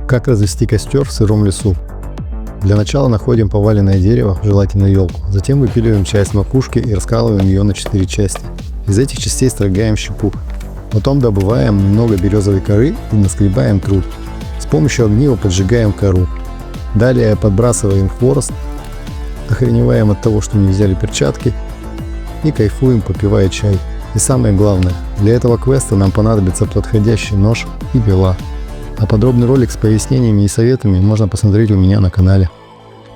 Как развести костер в сыром лесу? Для начала находим поваленное дерево, желательно елку. Затем выпиливаем часть макушки и раскалываем ее на 4 части. Из этих частей строгаем щепу. Потом добываем немного березовой коры и наскребаем труд. С помощью огнива поджигаем кору. Далее подбрасываем хворост, охреневаем от того, что не взяли перчатки, и кайфуем, попивая чай. И самое главное, для этого квеста нам понадобится подходящий нож и пила. А подробный ролик с пояснениями и советами можно посмотреть у меня на канале.